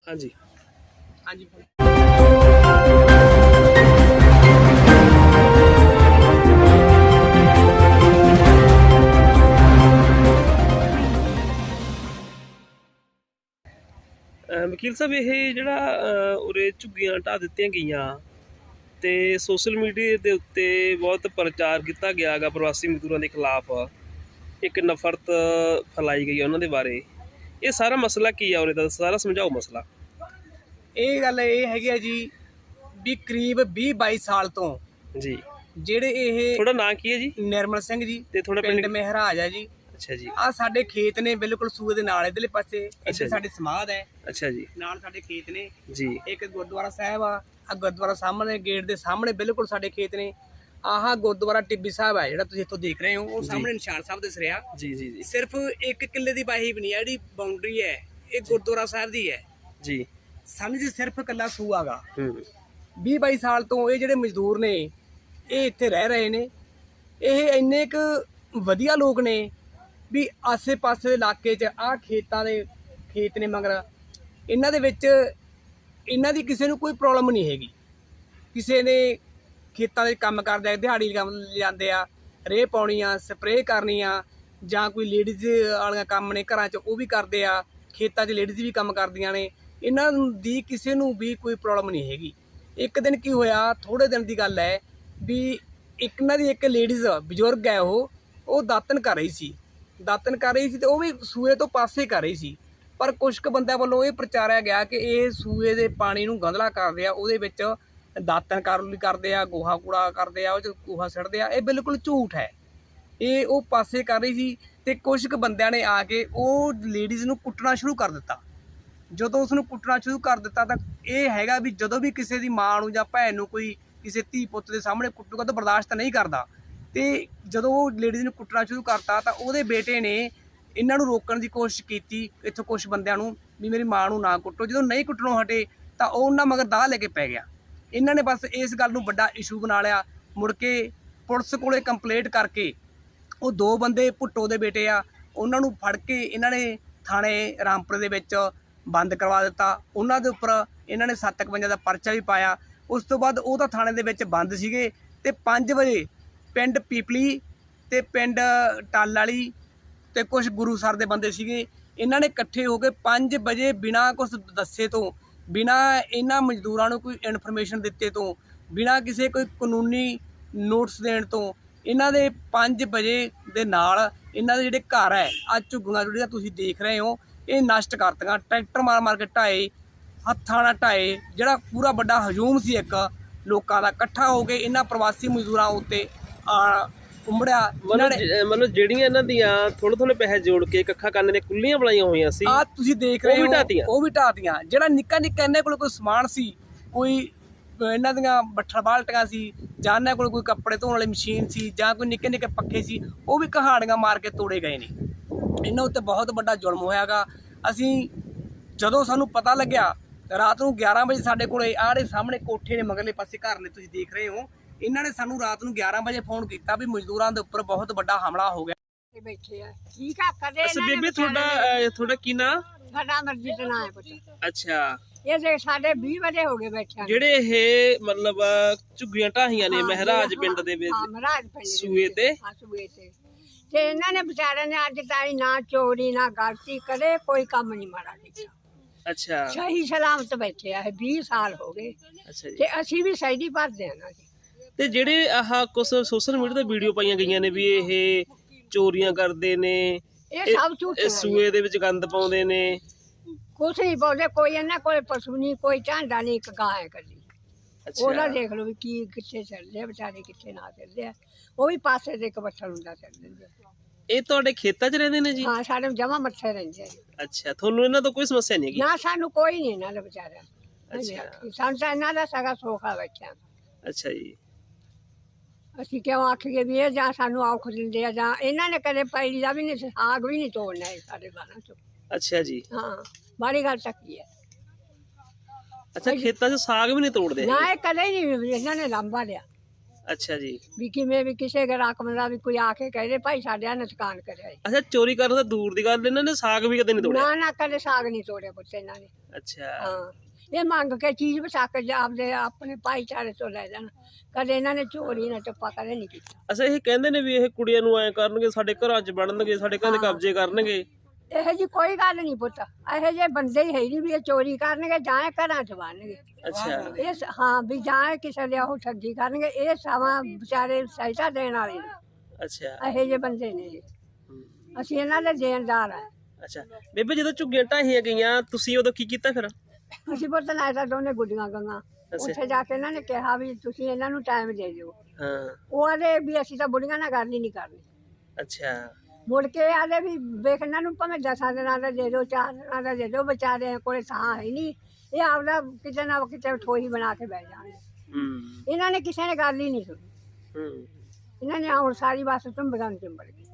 हाँ जी। हाँ जी वकील साहब ये ਜਿਹੜਾ ਉਰੇ ਝੁੱਗੀਆਂ ਢਾਹ ਦਿੱਤੀਆਂ ਗਈਆਂ ਤੇ ਸੋਸ਼ਲ ਮੀਡੀਆ ਦੇ ਉੱਤੇ ਬਹੁਤ ਪ੍ਰਚਾਰ ਕੀਤਾ ਗਿਆ ਹੈਗਾ ਪ੍ਰਵਾਸੀ ਮਜ਼ਦੂਰਾਂ ਦੇ ਖਿਲਾਫ ਇੱਕ ਨਫ਼ਰਤ ਫੈਲਾਈ ਗਈ ਹੈ ਉਹਨਾਂ ਦੇ ਬਾਰੇ। ਇਹ ਸਾਰਾ ਮਸਲਾ ਕੀ ਆ ਉਰੇ ਦਾ ਸਾਰਾ ਸਮਝਾਓ ਮਸਲਾ। ਇਹ ਗੱਲ ਇਹ ਹੈਗੀ ਆ ਜੀ ਵੀ ਕਰੀਬ 20-22 ਸਾਲ ਤੋਂ ਜੀ ਜਿਹੜੇ ਇਹ ਥੋੜਾ ਨਾਂ ਕੀ ਹੈ ਜੀ? ਨਿਰਮਲ ਸਿੰਘ ਜੀ ਤੇ ਥੋੜਾ ਪਿੰਡ ਮਹਿਰਾਜ ਹੈ ਜੀ। ਅੱਛਾ ਜੀ। ਆ ਸਾਡੇ ਖੇਤ ਨੇ ਬਿਲਕੁਲ ਸੂਏ ਦੇ ਨਾਲ ਇਧਰਲੇ ਪਾਸੇ ਅੱਛਾ ਇੱਥੇ ਜੀ। ਸਾਡੀ ਸਮਾਧ ਹੈ ਅੱਛਾ ਜੀ। ਨਾਲ ਸਾਡੇ ਖੇਤ ਨੇ ਜੀ। ਇੱਕ ਗੁਰਦੁਆਰਾ ਸਾਹਿਬ ਆ ਗੁਰਦੁਆਰਾ ਸਾਹਮਣੇ ਗੇਟ ਦੇ ਸਾਹਮਣੇ ਬਿਲਕੁਲ ਸਾਡੇ ਖੇਤ ਨੇ। ਆਹ ਗੁਰਦੁਆਰਾ ਟਿੱਬੀ ਸਾਹਿਬ ਹੈ ਜਿਹੜਾ ਤੁਸੀਂ ਇੱਥੋਂ ਦੇਖ ਰਹੇ ਹੋ ਉਹ ਸਾਹਮਣੇ ਨਿਸ਼ਾਨ ਸਾਹਿਬ ਦਿਸ ਰਿਹਾ। ਜੀ ਜੀ ਜੀ। ਸਿਰਫ 1 ਕਿੱਲੇ ਦੀ ਬਾਹੀ ਬਣੀ ਹੈ ਜਿਹੜੀ ਬਾਉਂਡਰੀ ਹੈ ਇਹ ਗੁਰਦੁਆਰਾ ਸਾਹਿਬ ਦੀ ਹੈ ਜੀ। ਸਮਝ ਸਿਰਫ ਇਕੱਲਾ ਸੂਆਗਾ। 20-22 ਸਾਲ ਤੋਂ ਇਹ ਜਿਹੜੇ ਮਜ਼ਦੂਰ ਨੇ ਇਹ ਇੱਥੇ ਰਹਿ ਰਹੇ ਨੇ। ਇਹ ਇੰਨੇ ਕੁ ਵਧੀਆ ਲੋਕ ਨੇ ਵੀ ਆਸੇ-ਪਾਸੇ ਦੇ ਇਲਾਕੇ 'ਚ ਆਹ ਖੇਤਾਂ ਦੇ ਖੇਤ ਨੇ ਮਗਰ ਇਹਨਾਂ ਦੇ ਵਿੱਚ ਇਹਨਾਂ ਦੀ ਕਿਸੇ ਨੂੰ ਕੋਈ ਪ੍ਰੋਬਲਮ ਨਹੀਂ ਹੈਗੀ। ਕਿਸੇ ਨੇ ਖੇਤਾਂ ਦੇ ਕੰਮ ਕਰਦੇ ਆ ਦਿਹਾੜੀ ਜਾਂਦੇ ਆ ਰੇਹ ਪਾਉਣੀ ਆ ਸਪਰੇਅ ਕਰਨੀ ਆ ਜਾਂ ਕੋਈ ਲੇਡੀਜ਼ ਵਾਲੀਆਂ ਕੰਮ ਨੇ ਘਰਾਂ 'ਚ ਉਹ ਵੀ ਕਰਦੇ ਆ। ਖੇਤਾਂ 'ਚ ਲੇਡੀਜ਼ ਵੀ ਕੰਮ ਕਰਦੀਆਂ ਨੇ। ਇਹਨਾਂ ਦੀ ਕਿਸੇ ਨੂੰ ਵੀ ਕੋਈ ਪ੍ਰੋਬਲਮ ਨਹੀਂ ਹੈਗੀ। ਇੱਕ ਦਿਨ ਕੀ ਹੋਇਆ ਥੋੜ੍ਹੇ ਦਿਨ ਦੀ ਗੱਲ ਹੈ ਵੀ ਇਹਨਾਂ ਦੀ ਇੱਕ ਲੇਡੀਜ਼ ਬਜ਼ੁਰਗ ਹੈ ਉਹ ਦਾਤਨ ਕਰ ਰਹੀ ਸੀ ਤੇ ਉਹ ਵੀ ਸੂਏ ਤੋਂ ਪਾਸੇ ਕਰ ਰਹੀ ਸੀ। ਪਰ ਕੁਛ ਕੁ ਬੰਦਿਆਂ ਵੱਲੋਂ ਇਹ ਪ੍ਰਚਾਰਿਆ ਗਿਆ ਕਿ ਇਹ ਸੂਏ ਦੇ ਪਾਣੀ ਨੂੰ ਗੰਧਲਾ ਕਰਦੇ ਆ ਉਹਦੇ ਵਿੱਚ ਦਾਤਨ ਕਰਦੇ ਆ ਗੋਹਾ ਕੂੜਾ ਕਰਦੇ ਆ ਉਹ 'ਚ ਗੋਹਾ ਸਿੱਟਦੇ ਆ। ਇਹ ਬਿਲਕੁਲ ਝੂਠ ਹੈ। ਇਹ ਉਹ ਪਾਸੇ ਕਰ ਰਹੀ ਸੀ ਤੇ ਕੁਛ ਕੁ ਬੰਦਿਆਂ ਨੇ ਆ ਕੇ ਉਹ ਲੇਡੀਜ਼ ਨੂੰ ਕੁੱਟਣਾ ਸ਼ੁਰੂ ਕਰ ਦਿੱਤਾ। ਜਦੋਂ ਉਸ ਨੂੰ ਕੁੱਟਣਾ ਸ਼ੁਰੂ ਕਰ ਦਿੱਤਾ ਤਾਂ ਇਹ ਹੈਗਾ ਵੀ ਜਦੋਂ ਵੀ ਕਿਸੇ ਦੀ ਮਾਂ ਨੂੰ ਜਾਂ ਭੈਣ ਨੂੰ ਕੋਈ ਕਿਸੇ ਧੀ ਪੁੱਤ ਦੇ ਸਾਹਮਣੇ ਕੁੱਟੂਗਾ ਤਾਂ ਬਰਦਾਸ਼ਤ ਨਹੀਂ ਕਰਦਾ। ਤੇ ਜਦੋਂ ਉਹ ਲੇਡੀਜ਼ ਨੂੰ ਕੁੱਟਣਾ ਸ਼ੁਰੂ ਕਰਤਾ ਤਾਂ ਉਹਦੇ ਬੇਟੇ ਨੇ ਇਹਨਾਂ ਨੂੰ ਰੋਕਣ ਦੀ ਕੋਸ਼ਿਸ਼ ਕੀਤੀ ਇੱਥੋਂ ਕੁਛ ਬੰਦਿਆਂ ਨੂੰ ਵੀ ਮੇਰੀ ਮਾਂ ਨੂੰ ਨਾ ਕੁੱਟੋ। ਜਦੋਂ ਨਹੀਂ ਕੁੱਟਣੋਂ ਹਟੇ ਤਾਂ ਉਹ ਉਹਨਾਂ ਮਗਰ ਦਾਅ ਲੈ ਕੇ ਪੈ ਗਿਆ। ਇਹਨਾਂ ਨੇ ਬਸ ਇਸ ਗੱਲ ਨੂੰ ਵੱਡਾ ਇਸ਼ੂ ਬਣਾ ਲਿਆ। ਮੁੜ ਕੇ ਪੁਲਿਸ ਕੋਲੇ ਕੰਪਲੇਂਟ ਕਰਕੇ ਉਹ 2 ਬੰਦੇ ਭੁੱਟੋ ਦੇ ਬੇਟੇ ਆ ਉਹਨਾਂ ਨੂੰ ਫੜ ਕੇ ਇਹਨਾਂ ਨੇ ਥਾਣੇ ਰਾਮਪੁਰੇ ਦੇ ਵਿੱਚ ਬੰਦ ਕਰਵਾ ਦਿੱਤਾ। ਉਹਨਾਂ ਦੇ ਉੱਪਰ ਇਹਨਾਂ ਨੇ 751 ਦਾ ਪਰਚਾ ਵੀ ਪਾਇਆ। ਉਸ ਤੋਂ ਬਾਅਦ ਉਹ ਤਾਂ ਥਾਣੇ ਦੇ ਵਿੱਚ ਬੰਦ ਸੀਗੇ ਤੇ 5 ਵਜੇ ਪਿੰਡ ਪੀਪਲੀ ਤੇ ਪਿੰਡ ਟੱਲ ਵਾਲੀ ਤੇ ਕੁਝ ਗੁਰੂਸਰ ਦੇ ਬੰਦੇ ਸੀਗੇ ਇਹਨਾਂ ਨੇ ਇਕੱਠੇ ਹੋ ਕੇ 5 ਵਜੇ ਬਿਨਾਂ ਕੁਝ ਦੱਸੇ ਤੋਂ ਬਿਨਾਂ ਇਹਨਾਂ ਮਜ਼ਦੂਰਾਂ ਨੂੰ ਕੋਈ ਇਨਫੋਰਮੇਸ਼ਨ ਦਿੱਤੇ ਤੋਂ ਬਿਨਾਂ ਕਿਸੇ ਕੋਈ ਕਾਨੂੰਨੀ ਨੋਟਿਸ ਦੇਣ ਤੋਂ ਇਹਨਾਂ ਦੇ 5 ਵਜੇ ਦੇ ਨਾਲ ਇਹਨਾਂ ਦੇ ਜਿਹੜੇ ਘਰ ਹੈ ਅੱਜ ਝੁੱਗੀਆਂ ਜਿਹੜੀਆਂ ਤੁਸੀਂ ਦੇਖ ਰਹੇ ਹੋ ਇਹ ਨਸ਼ਟ ਕਰਤੀਆਂ। ਟਰੈਕਟਰ ਮਾਰ ਕੇ ਢਾਏ ਹੱਥਾਂ ਨਾਲ ਢਾਏ। ਜਿਹੜਾ ਪੂਰਾ ਵੱਡਾ ਹਜੂਮ ਸੀ ਇੱਕ ਲੋਕਾਂ ਦਾ ਇਕੱਠਾ ਹੋ ਕੇ ਇਹਨਾਂ ਪ੍ਰਵਾਸੀ ਮਜ਼ਦੂਰਾਂ ਉੱਤੇ ਉਮੜਿਆ। ਮਤਲਬ ਜਿਹੜੀਆਂ ਇਹਨਾਂ ਦੀਆਂ ਥੋੜੇ ਪੈਸੇ ਜੋੜ ਕੇ ਕੱਖਾ ਕੰਨ ਨੇ ਕੁੱਲੀਆਂ ਬਣਾਈਆਂ ਹੋਈਆਂ ਸੀ ਆ ਤੁਸੀਂ ਦੇਖ ਰਹੇ ਹੋ ਉਹ ਵੀ ਢਾਤੀਆਂ। ਜਿਹੜਾ ਨਿੱਕਾ ਇਹਨਾਂ ਕੋਲ ਕੋਈ ਸਮਾਨ ਸੀ ਕੋਈ ਇਹਨਾਂ ਦੀਆਂ ਬੱਠਲ ਬਾਲਟੀਆਂ ਸੀ ਜਾਂ ਇਹਨਾਂ ਕੋਲ ਕੋਈ ਕੱਪੜੇ ਧੋਣ ਵਾਲੀ ਮਸ਼ੀਨ ਸੀ ਜਾਂ ਕੋਈ ਨਿੱਕੇ ਪੱਖੇ ਸੀ ਉਹ ਵੀ ਕਹਾੜੀਆਂ ਮਾਰ ਕੇ ਤੋੜੇ ਗਏ ਨੇ। ਇਹਨਾਂ ਉੱਤੇ ਬਹੁਤ ਵੱਡਾ ਜ਼ੁਲਮ ਹੋਇਆਗਾ। ਅਸੀਂ ਜਦੋਂ ਸਾਨੂੰ ਪਤਾ ਲੱਗਿਆ ਰਾਤ ਨੂੰ 11 ਵਜੇ ਸਾਡੇ ਕੋਲੇ ਆੜੇ ਸਾਹਮਣੇ ਕੋਠੇ ਨੇ ਮਗਰਲੇ ਪਾਸੇ ਘਰ ਨੇ ਤੁਸੀਂ ਦੇਖ ਰਹੇ ਹੋ ਇਹਨਾਂ ਨੇ ਸਾਨੂੰ ਰਾਤ ਨੂੰ 11 ਵਜੇ ਫੋਨ ਕੀਤਾ ਵੀ ਮਜ਼ਦੂਰਾਂ ਦੇ ਉੱਪਰ ਬਹੁਤ ਵੱਡਾ ਹਮਲਾ ਹੋ ਗਿਆ। ਬੈਠੇ ਆ ਠੀਕ ਆ ਕਦੇ ਅੱਛਾ ਬੇਬੇ ਤੁਹਾਡਾ ਕੀ ਨਾਂ? ਸਾਡਾ ਮਰਜ਼ੀ ਦਾ ਨਾਂ ਹੈ ਪੁੱਤ। ਅੱਛਾ ਇਹ ਦੇ ਸਾਡੇ 20 ਵਜੇ ਹੋ ਗਏ ਬੈਠਿਆਂ ਜਿਹੜੇ ਇਹ ਮਤਲਬ ਝੁੱਗੀਆਂ ਢਾਹੀਆਂ ਨੇ ਮਹਿਰਾਜ ਪਿੰਡ ਦੇ ਵਿੱਚ ਮਹਾਰਾਜ ਪਿੰਡ ਸੂਏ ਤੇ ਸੂਏ ਤੇ ਇਹਨਾਂ ਨੇ ਵਿਚਾਰਿਆਂ ਨੇ ਅੱਜ ਤਾਈ ਨਾ ਚੋਰੀ ਨਾ ਗਲਤੀ ਕਦੇ ਕੋਈ ਕੰਮ ਨਹੀਂ ਮਾੜਾ ਕੀਤਾ। ਅੱਛਾ ਸਹੀ ਸਲਾਮਤ ਬੈਠੇ ਆ 20 ਸਾਲ ਹੋ ਗਏ। ਅੱਛਾ ਜੀ। ਤੇ ਅਸੀਂ ਵੀ ਸੈਡੀ ਭਰਦੇ ਆ ਨਾ ਜੀ। ਤੇ ਜਿਹੜੇ ਆਹ ਕੁਝ ਸੋਸ਼ਲ ਮੀਡੀਆ ਤੇ ਵੀਡੀਓ ਪਾਈਆਂ ਗਈਆਂ ਨੇ ਵੀ ਇਹ ਚੋਰੀਆਂ ਕਰਦੇ ਨੇ ਇਹ ਸਭ ਝੂਠ ਹੈ। ਸੂਏ ਦੇ ਵਿੱਚ ਗੰਦ ਪਾਉਂਦੇ ਨੇ ਕੁਛ ਨਹੀਂ ਪਾਉਂਦੇ ਕੋਈ ਇਹਨਾਂ ਕੋਲ ਪਸ਼ੂ ਨਹੀਂ ਕੋਈ ਝਾਂਡਾ ਨਹੀਂ ਇੱਕ ਗਾਂ ਹੈ ਕੱਲੀ। ਉਹਦਾ ਦੇਖ ਲਓ ਵੀ ਕੀ ਕਿੱਥੇ ਚੱਲਦੇ ਆ ਵਿਚਾਰੇ ਕਿੱਥੇ ਨਾ ਚੱਲਦੇ ਆ। ਉਹ ਵੀ ਪਾਸੇ ਤੇ ਇੱਕ ਬੱਠਲ ਹੁੰਦਾ ਚੱਲ ਦਿੰਦੇ। ਇਹ ਤੁਹਾਡੇ ਖੇਤਾਂ 'ਚ ਰਹਿੰਦੇ ਨੇ ਜੀ? ਹਾਂ ਸਾਡੇ ਜਮਾ ਮੱਥੇ ਰਹਿੰਦੇ ਆ। ਅੱਛਾ ਤੁਹਾਨੂੰ ਇਹਨਾਂ ਤੋਂ ਕੋਈ ਸਮੱਸਿਆ ਨਹੀਂ ਹੈਗੀ? ਨਾ ਸਾਨੂੰ ਕੋਈ ਨਹੀਂ ਇਹਨਾਂ ਦੇ ਵਿਚਾਰਿਆਂ। ਅੱਛਾ ਸਾਨੂੰ ਤਾਂ ਇਹਨਾਂ ਦਾ ਸਗਾ ਸੋਖਾ ਬੈਠਿਆ। ਅੱਛਾ ਜੀ। ਅਸੀਂ ਕਿਉਂ ਆਖੀਏ ਵੀ ਇਹ ਜਾਂ ਸਾਨੂੰ ਔਖ ਦਿੰਦੇ ਆ ਜਾਂ ਇਹਨਾਂ ਨੇ ਕਦੇ ਪੈਲੀ ਦਾ ਵੀ ਨਹੀਂ ਸਾਗ ਵੀ ਨਹੀਂ ਤੋੜਨਾ ਸਾਡੇ ਬਾਲਾਂ ਚੋਂ। ਅੱਛਾ ਜੀ। ਹਾਂ ਬੜੀ ਗੱਲ ਚੱਕੀ ਹੈ। ਅੱਛਾ ਖੇਤਾਂ 'ਚ ਸਾਗ ਵੀ ਨਹੀਂ ਤੋੜਦੇ? ਨਾ ਇਹ ਕਦੇ ਨਹੀਂ ਇਹਨਾਂ ਨੇ ਲਾਂਭਾ ਲਿਆ। ਅੱਛਾ ਜੀ। ਵੀ ਕਿਵੇਂ ਵੀ ਕਿਸੇ ਗ੍ਰਾਹਕ ਦਾ ਵੀ ਕੋਈ ਆ ਕੇ ਕਹੇ ਦੇ ਭਾਈ ਸਾਡੇ ਆ ਨੁਕਸਾਨ ਕਰਿਆ ਜੀ। ਅੱਛਾ, ਚੋਰੀ ਕਰਨ ਤਾਂ ਦੂਰ ਦੀ ਗੱਲ, ਇਹਨਾਂ ਨੇ ਸਾਗ ਵੀ ਕਦੇ ਨਹੀਂ ਤੋੜਿਆ? ਨਾ ਨਾ ਕਦੇ ਸਾਗ ਨਹੀਂ ਤੋੜਿਆ ਪੁੱਤ ਇਹਨਾਂ ਨੇ। ਅੱਛਾ। ਹਾਂ, ਇਹ ਮੰਗ ਕੇ ਚੀਜ਼ ਵਸਾ ਕੇ ਆਪਦੇ ਆਪਣੇ ਭਾਈਚਾਰੇ ਤੋਂ ਲੈ ਜਾਣ। ਕਦੇ ਇਹਨਾਂ ਨੇ ਚੋਰੀ ਨਾ ਚੱਪਾ ਕਦੇ ਨਹੀਂ ਕੀਤਾ। ਅੱਛਾ, ਇਹ ਕਹਿੰਦੇ ਨੇ ਵੀ ਇਹ ਕੁੜੀਆਂ ਨੂੰ ਐ ਕਰਨਗੇ, ਸਾਡੇ ਘਰਾਂ 'ਚ ਵੜਨਗੇ, ਸਾਡੇ ਘਰਾਂ ਦੇ ਕਬਜ਼ੇ ਕਰਨਗੇ। ਇਹੋ ਜੀ ਕੋਈ ਗੱਲ ਨਹੀਂ ਪੁੱਤ, ਇਹੋ ਜਿਹੇ ਬੰਦੇ ਹੀ ਹੈ ਨਹੀਂ ਵੀ ਇਹ ਚੋਰੀ ਕਰਨਗੇ ਜਾਂ ਇਹ ਘਰਾਂ 'ਚ ਵੜਨਗੇ। ਅੱਛਾ। ਇਹ ਹਾਂ ਵੀ ਜਾਂ ਇਹ ਕਿਸੇ ਦੇ ਉਹ ਠੱਗੀ ਕਰਨਗੇ। ਇਹ ਸਮਾਂ ਵਿਚਾਰੇ ਸਹਾਇਤਾ ਦੇਣ ਵਾਲੇ ਨੇ, ਅੱਛਾ। ਇਹੋ ਜਿਹੇ ਬੰਦੇ ਨੇ ਜੀ। ਅਸੀਂ ਇਹਨਾਂ ਦੇ ਦੇਣਦਾਰ ਆ। ਅੱਛਾ ਬੇਬੇ, ਜਦੋਂ ਝੁੱਗੀਆਂ ਢਾਹੀਆਂ ਗਈਆਂ ਤੁਸੀਂ ਉਦੋਂ ਕੀ ਕੀਤਾ ਫਿਰ? ਅਸੀਂ ਪੁੱਤ ਨਾ ਤਾਂ ਦੋਨੇ ਗੁੱਡੀਆਂ ਗਈਆਂ ਉੱਥੇ ਜਾ ਕੇ ਇਹਨਾਂ ਨੇ ਕਿਹਾ ਵੀ ਤੁਸੀਂ ਇਹਨਾਂ ਨੂੰ ਟਾਈਮ ਦੇ ਦਿਓ। ਹਾਂ। ਉਹ ਆਲੇ ਵੀ ਅਸੀਂ ਤਾਂ ਬੁੜੀਆਂ ਨਾਲ ਗੱਲ ਹੀ ਨਹੀਂ ਕਰਨੀ। ਅੱਛਾ। ਮੁੜ ਕੇ ਆਲੇ ਵੀ ਵੇਖ ਇਹਨਾਂ ਨੂੰ ਭਾਵੇਂ 10 ਦਿਨਾਂ ਦਾ ਦੇ ਦਿਓ, 4 ਦਿਨਾਂ ਦਾ ਦੇ ਦਿਓ, ਵਿਚਾਰੇ ਕੋਲੇ ਥਾਂ ਹੈ ਨਹੀਂ। ਇਹ ਆਪਦਾ ਕਿਤੇ ਨਾ ਕਿਤੇ ਠੋਈ ਬਣਾ ਕੇ ਬਹਿ ਜਾਣਗੇ। ਇਹਨਾਂ ਨੇ ਕਿਸੇ ਨੇ ਗੱਲ ਹੀ ਨਹੀਂ ਸੁਣੀ। ਇਹਨਾਂ ਨੇ ਹੁਣ ਸਾਰੀ ਬਸ ਝੁੰਬੜਾਂ ਨੂੰ ਚਿੰਬੜ ਗਈ।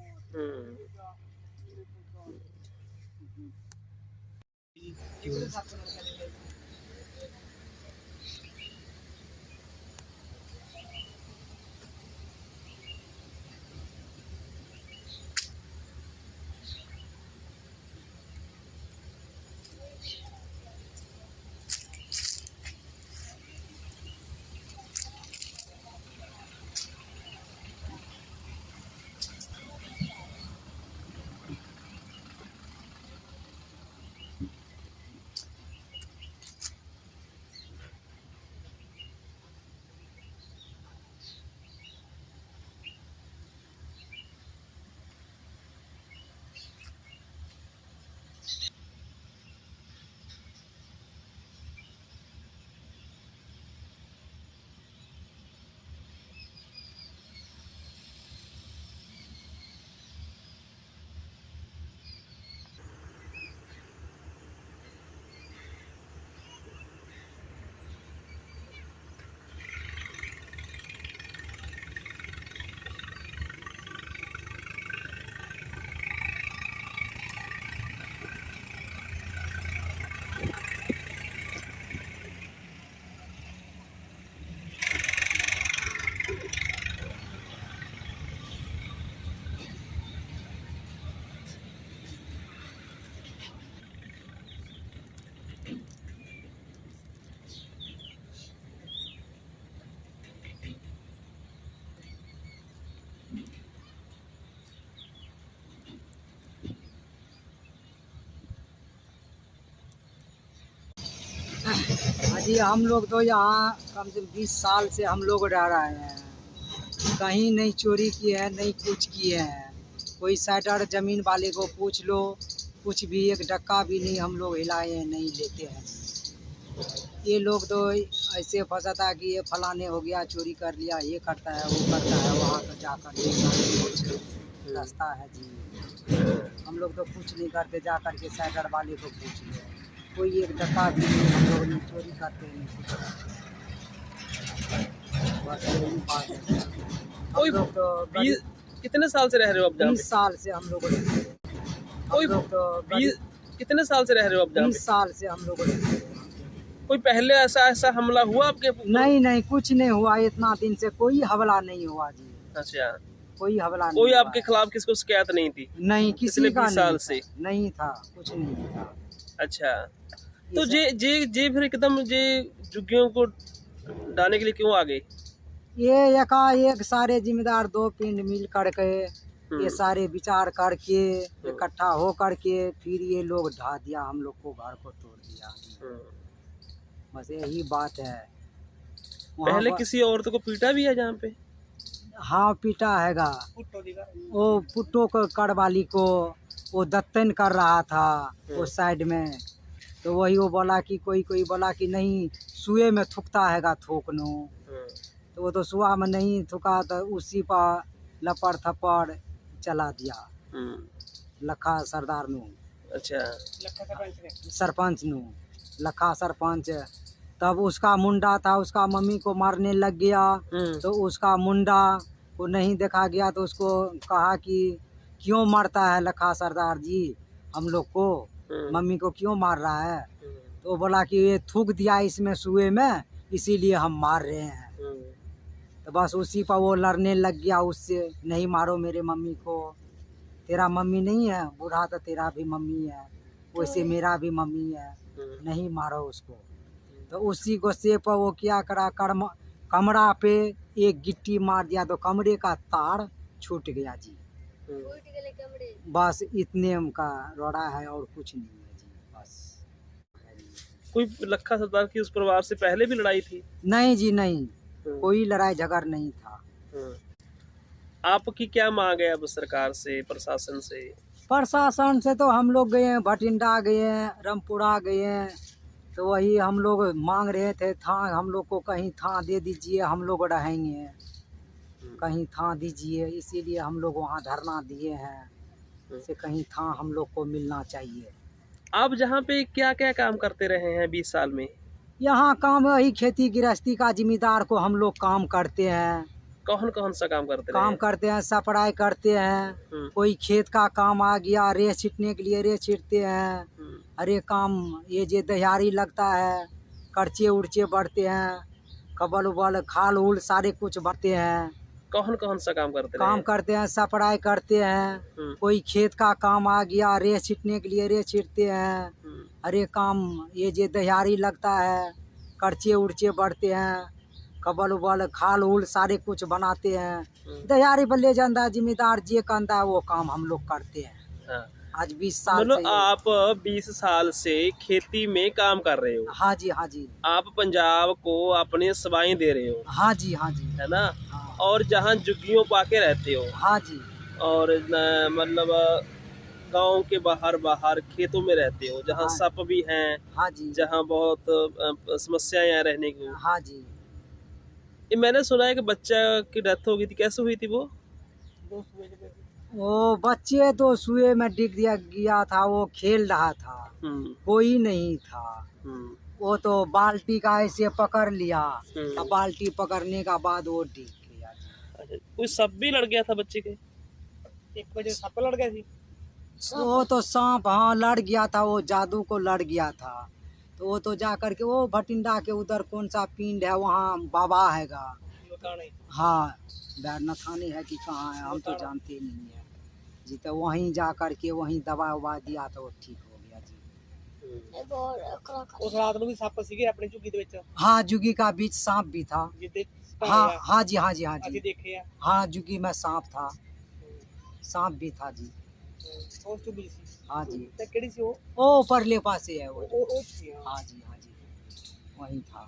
जी हम लोग तो यहाँ कम से कम 20 साल से हम लोग रह रहे हैं, कहीं नहीं चोरी किए हैं, नहीं कुछ किए हैं। कोई साइडर ज़मीन वाले को पूछ लो, कुछ भी एक डक्का भी नहीं हम लोग हिलाए हैं, नहीं लेते हैं। ये लोग तो ऐसे फंसाता कि ये फलाने हो गया, चोरी कर लिया, ये करता है, वो करता है, वहाँ तो जाकर ये सारे कुछ रास्ता है जी। हम लोग तो कुछ नहीं करते, जा कर के साइडर वाले को पूछ लो, कोई एक डक्का भी नहीं, हम लोग नहीं चोरी करते नहीं कुछ। बस यही बात है। कोई हम लोग तो कितने साल से रह रहे हो आप जहाँ 20 साल से हम लोग रहते हैं। कोई हम लोग तो कितने साल से रह रहे हो आप जहाँ 20 साल से हम लोग रहते हैं। कोई पहले ऐसा हमला हुआ आपके? नहीं नहीं कुछ नहीं हुआ, इतना दिन से कोई हमला नहीं हुआ जी। अच्छा, कोई हमला नहीं कोई हुआ आपके खिलाफ किसको शिकायत नहीं थी? नहीं, किसी पिछले का 20 साल नहीं से नहीं था, कुछ नहीं था। अच्छा, तो जे फिर एकदम झुग्गियों को डालने के लिए क्यों आ गए? ये एकाएक सारे जिम्मेदार दो पिंड मिल करके ये सारे विचार करके इकट्ठा हो करके फिर ये लोग ढा दिया, हम लोग को घर को तोड़ दिया। बस यही बात है। पहले किसी औरत को पीटा भी है जहाँ पे? हाँ पीटा हैगा, वो पुट्टो को करवाली को वो दत्तन कर रहा था उस साइड में, तो वही वो बोला कि कोई बोला कि नहीं सुए में थूकता हैगा थूकनो, तो वो तो सुआ में नहीं थूका, तो उसी पर लपड़ थप्पड़ चला दिया लखा सरदार नू। अच्छा, सरपंच नू, लखा सरपंच। तब उसका मुंडा था, उसका मम्मी को मारने लग गया, तो उसका मुंडा को नहीं देखा गया, तो उसको कहा कि क्यों मारता है लखा सरदार जी हम लोग को, मम्मी को क्यों मार रहा है? तो बोला कि ये थूक दिया इसमें सुए में, इसीलिए हम मार रहे हैं। तो बस उसी पर वो लड़ने लग गया उससे, नहीं मारो मेरे मम्मी को, तेरा मम्मी नहीं है, बूढ़ा तो तेरा भी मम्मी है, वैसे मेरा भी मम्मी है, नहीं मारो उसको। तो उसी गुस्से पर वो क्या करा, कमरा पे एक गिट्टी मार दिया तो कमरे का तार छूट गया जी। बस इतने का रोड़ा है और कुछ नहीं है जी, बस। कोई लखा सरदार की उस परिवार से पहले भी लड़ाई थी? नहीं जी नहीं, कोई लड़ाई झगड़ नहीं था। आपकी क्या मांग है अब सरकार से, प्रशासन से? प्रशासन से तो हम लोग गए हैं, भटिंडा गए हैं, रामपुरा गए हैं, तो वही हम लोग मांग रहे थे था, हम लोग को कहीं था दे दीजिए, हम लोग रहेंगे, कहीं था दीजिए, इसीलिए हम लोग वहाँ धरना दिए हैं, से कहीं था हम लोग को मिलना चाहिए। आप जहाँ पे क्या क्या काम करते रहे हैं 20 साल में? यहाँ काम वही खेती गृहस्थी का जिम्मेदार को हम लोग काम करते हैं। कौन कौन सा काम करते काम रहे? करते हैं, सप्लाई करते हैं, कोई खेत का काम आ गया, रेत छीटने के लिए रेत छीटते हैं, अरे काम ये जो दहाड़ी लगता है, कर्चे उर्चे बढ़ते हैं, कबल उबल खाल उल सारे कुछ बढ़ते हैं। कौन कौन सा काम करते काम रहे? करते हैं, सप्लाई करते हैं, कोई खेत का काम आ गया, रेत छीटने के लिए रेत छीटते हैं, अरे काम ये जो दहाड़ी लगता है, कर्चे उर्चे बढ़ते हैं, कबल उबल खाल उल सारे कुछ बनाते हैं, दहाड़ी पर ले जाता जिम्मेदार जे कहता है वो काम हम लोग करते हैं। हाँ। आज 20 साल मतलब से आप 20 साल से खेती में काम कर रहे हो? हाँ जी, हाँ जी, आप पंजाब को अपने सेवाएं दे रहे हो, हाँ जी, हाँ जी, है ना? हाँ, और जहाँ झुग्गियों पाके रहते हो, हाँ जी, और मतलब गांव के बाहर बाहर खेतों में रहते हो, जहाँ हाँ। सप भी हैं, हाँ जी, जहाँ बहुत समस्याएं हैं रहने की। हाँ जी। ये मैंने सुना है कि बच्चा की डेथ हो गई थी, कैसे हुई थी वो? वो बच्चे तो सुए में डिग दिया गया था, वो खेल रहा था, कोई नहीं था, वो तो बाल्टी का ऐसे पकड़ लिया, तो बाल्टी पकड़ने का बाद वो डिग गया। अच्छा, कोई सप भी लड़ गया था बच्चे के? एक वजह सप लड़ गया थी। वो तो सांप हाँ लड़ गया था, वो जादू को लड़ गया था, तो वो तो जा करके वो भटिंडा के उधर कौन सा पिंड है वहाँ बाबा हैगा, हाँ बैरनाथानी है कि कहाँ है हम तो जानते नहीं है जी, तो वहीं जा करके वहीं दवा उवा दिया तो वो ठीक हो गया जी। उस रात ਨੂੰ ਵੀ ਸੱਪ ਸੀਗੇ ਆਪਣੇ ਝੁੱਗੀ ਦੇ ਵਿੱਚ हाँ जुगी का बीच सांप भी था। ਜਿੱਦੇ हाँ हाँ जी, हाँ जी, हाँ ਅਸੀਂ जी, ਦੇਖੇ ਆ हाँ जुगी में सांप था, सांप भी था जी। ਉਸ ਝੁੱਗੀ ਸੀ हाँ जी, ਤੇ ਕਿਹੜੀ ਸੀ ਉਹ ओ परले पासे है वो। ਉਹ ਸੀ हाँ जी, हाँ जी, वहीं था।